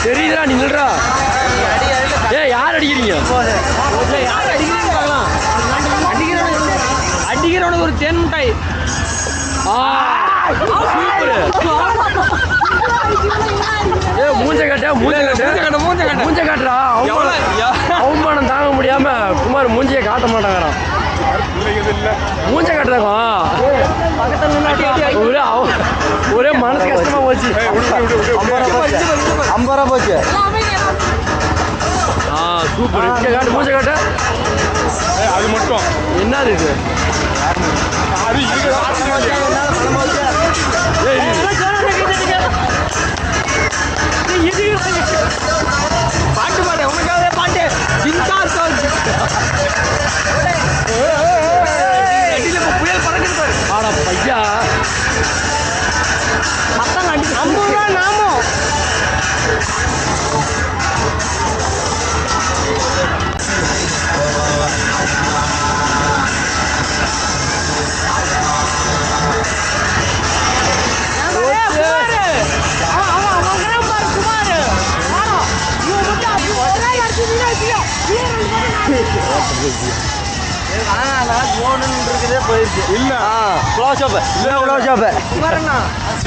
தெரியுதா நீ நில்றா. யார் அடிக்கிறீங்க? யார் அடிக்கிறீங்க பார்க்கலாம். அடிக்கிறவனுக்கு ஒரு தேன் மிட்டாய். சூப்பர். மூஞ்ச காட்டுறா. அவமானம் தாங்க முடியாம குமார் மூஞ்சியை காட்ட மாட்டாங்கிறான். மூஞ்ச காட்டுறாங்க. ஒரே மனசு கஷ்டமா போச்சு. 50 ரூபா போச்சு. சூப்பர். காட்டு மூஞ்ச காட்டு. அது மட்டும் என்னது இது? பாட்டு பாடு உனக்காக பாட்டு. புயல் பறக்குது. ஆடா பையா மத்தம் அடி 50 ரூபா நாமோ. போயிருச்சு. இல்ல க்ளோஸ் அப்.